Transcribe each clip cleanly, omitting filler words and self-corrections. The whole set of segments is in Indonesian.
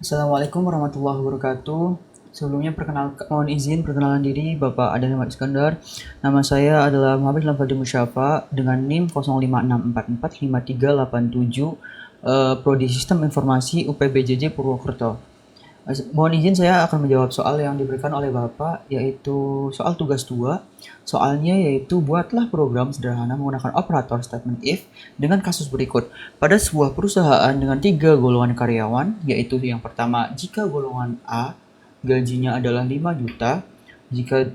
Assalamualaikum warahmatullahi wabarakatuh. Sebelumnya mohon izin perkenalan diri Bapak Adan Ahmad Iskandar. Nama saya adalah Muhammad Lamfadil Musyafa dengan NIM 05644537, Prodi Sistem Informasi UPBJJ Purwokerto. Mohon izin saya akan menjawab soal yang diberikan oleh Bapak, yaitu soal tugas 2. Soalnya yaitu buatlah program sederhana menggunakan operator statement if dengan kasus berikut. Pada sebuah perusahaan dengan 3 golongan karyawan, yaitu yang pertama, jika golongan A gajinya adalah 5 juta, jika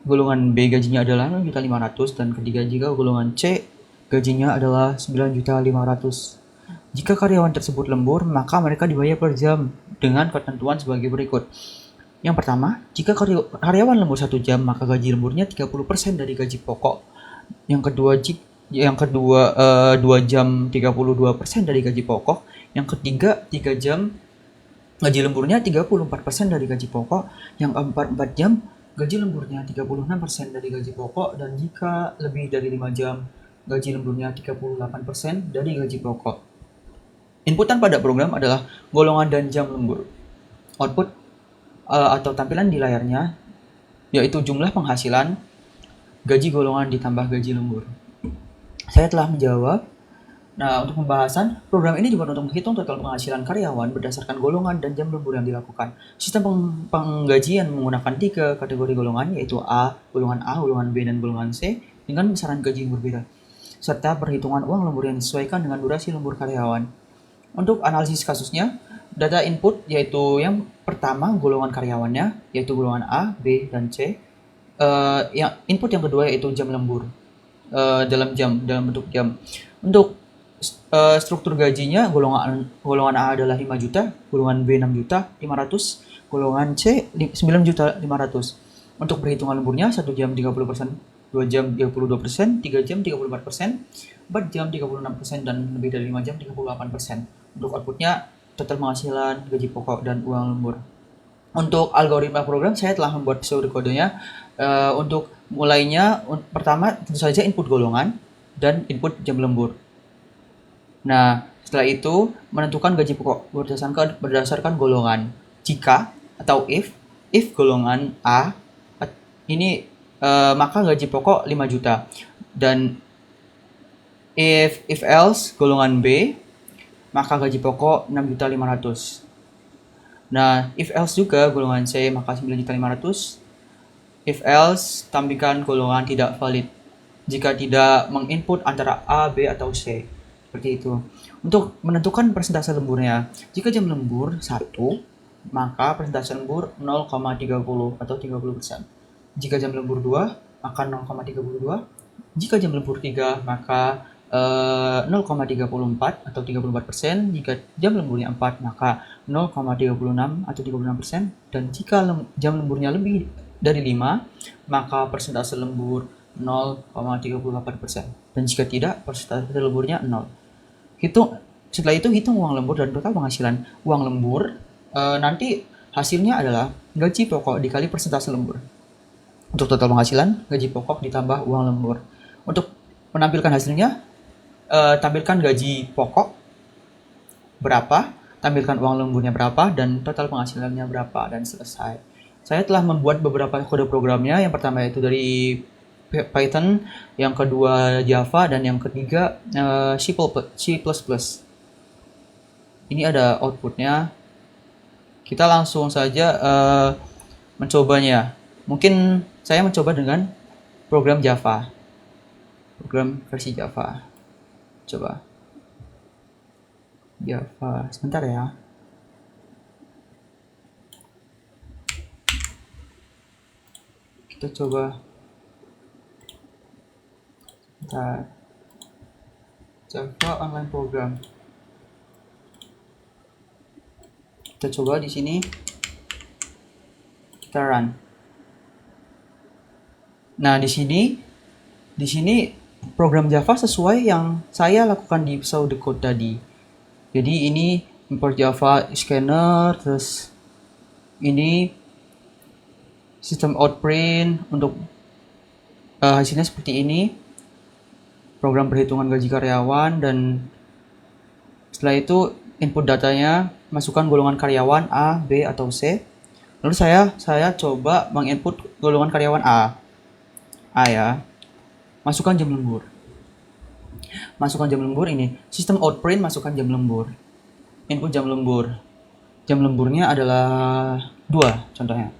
golongan B gajinya adalah 6.500.000, dan ketiga jika golongan C gajinya adalah 9.500.000. Jika karyawan tersebut lembur, maka mereka dibayar per jam dengan ketentuan sebagai berikut. Yang pertama, jika karyawan lembur 1 jam, maka gaji lemburnya 30% dari gaji pokok. Yang kedua 2 jam 32% dari gaji pokok. Yang ketiga 3 jam gaji lemburnya 34% dari gaji pokok. Yang keempat 4 jam gaji lemburnya 36% dari gaji pokok, dan jika lebih dari 5 jam gaji lemburnya 38% dari gaji pokok. Inputan pada program adalah golongan dan jam lembur. Output atau tampilan di layarnya yaitu jumlah penghasilan, gaji golongan ditambah gaji lembur. Saya telah menjawab. Nah, untuk pembahasan, program ini dibuat untuk menghitung total penghasilan karyawan berdasarkan golongan dan jam lembur yang dilakukan. Sistem penggajian menggunakan 3 kategori golongan, yaitu golongan A, golongan B, dan golongan C, dengan besaran gaji yang berbeda, serta perhitungan uang lembur yang disesuaikan dengan durasi lembur karyawan. Untuk analisis kasusnya, data input yaitu yang pertama golongan karyawannya, yaitu golongan A, B, dan C. Yang input yang kedua yaitu jam lembur dalam bentuk jam. Untuk struktur gajinya, golongan A adalah 5 juta, golongan B 6 juta 500, golongan C 9 juta 500. Untuk perhitungan lemburnya 1 jam 30%, 2 jam 32%, 3 jam 34%, 4 jam 36%, dan lebih dari 5 jam 38%. Untuk outputnya total penghasilan, gaji pokok, dan uang lembur. Untuk algoritma program saya telah membuat pseudokodenya. Untuk mulainya, pertama tentu saja input golongan dan input jam lembur. Nah, setelah itu menentukan gaji pokok berdasarkan golongan. Jika atau if golongan A ini maka gaji pokok 5 juta, dan if else golongan B maka gaji pokok 6.500.000. Nah, if else juga golongan C maka 9.500.000. If else tampilkan golongan tidak valid jika tidak menginput antara A, B, atau C. Seperti itu. Untuk menentukan persentase lemburnya, jika jam lembur 1, maka persentase lembur 0,30 atau 30%. Jika jam lembur 2, maka 0,32. Jika jam lembur 3, maka 0,34 atau 34%. Jika jam lemburnya 4, maka 0,36 atau 36%. Dan jika jam lemburnya lebih dari 5, maka persentase lembur 0,38%. Dan jika tidak, persentase lemburnya 0. Setelah itu hitung uang lembur dan total penghasilan. Uang lembur nanti hasilnya adalah gaji pokok dikali persentase lembur. Untuk total penghasilan, gaji pokok ditambah uang lembur. Untuk menampilkan hasilnya, tampilkan gaji pokok berapa, tampilkan uang lemburnya berapa, dan total penghasilannya berapa, dan selesai. Saya telah membuat beberapa kode programnya. Yang pertama yaitu dari Python, yang kedua Java, dan yang ketiga C++. Ini ada outputnya. Kita langsung saja mencobanya. Mungkin saya mencoba dengan program Java, program versi Java. Coba Java, sebentar ya. Kita coba. Bentar. Java online program. Kita coba di sini. Kita run. Nah, di sini program Java sesuai yang saya lakukan di pseudocode tadi. Jadi ini import Java scanner, terus ini sistem outprint. Untuk hasilnya seperti ini. Program perhitungan gaji karyawan, dan setelah itu input datanya, masukkan golongan karyawan A, B, atau C. Lalu saya coba menginput golongan karyawan A. A ya. Masukkan jam lembur. Masukkan jam lembur ini. Sistem outprint masukkan jam lembur. Input jam lembur. Jam lemburnya adalah 2 contohnya.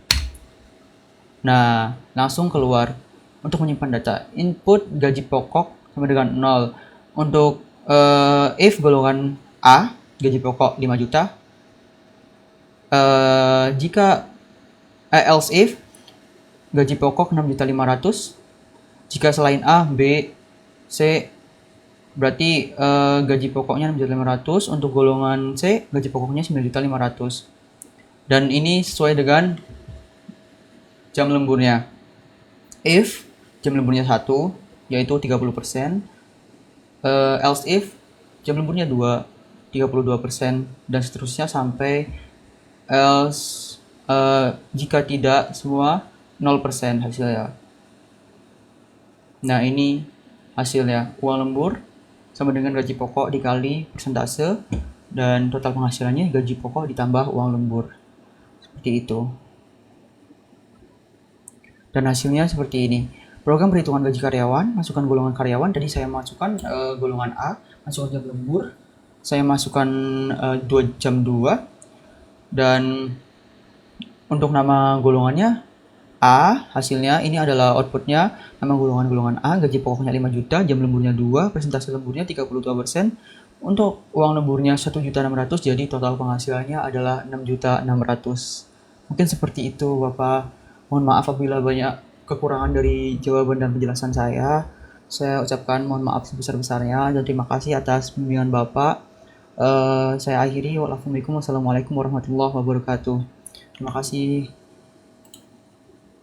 Nah, langsung keluar. Untuk menyimpan data, input gaji pokok sama dengan 0. Untuk if golongan A, gaji pokok 5 juta. Else if gaji pokok 6.500.000. Jika selain A, B, C, berarti gaji pokoknya 6.500.000. Untuk golongan C, gaji pokoknya 9.500.000. Dan ini sesuai dengan jam lemburnya. If jam lemburnya 1, yaitu 30%. Else if jam lemburnya 2, 32%. Dan seterusnya sampai else jika tidak semua 0% hasilnya. Nah, ini hasilnya. Uang lembur sama dengan gaji pokok dikali persentase, dan total penghasilannya gaji pokok ditambah uang lembur. Seperti itu. Dan hasilnya seperti ini. Program perhitungan gaji karyawan, masukkan golongan karyawan. Tadi saya masukkan golongan A, masukkan jam lembur. Saya masukkan jam 2. Dan untuk nama golongannya A, hasilnya ini adalah outputnya. Nama golongan A, gaji pokoknya 5 juta, jam lemburnya 2, persentase lemburnya 32%. Untuk uang lemburnya 1.600.000, jadi total penghasilannya adalah 6.600.000. Mungkin seperti itu, Bapak. Mohon maaf apabila banyak kekurangan dari jawaban dan penjelasan saya. Saya ucapkan mohon maaf sebesar-besarnya dan terima kasih atas bimbingan Bapak. Saya akhiri. Wassalamualaikum warahmatullahi wabarakatuh. Terima kasih.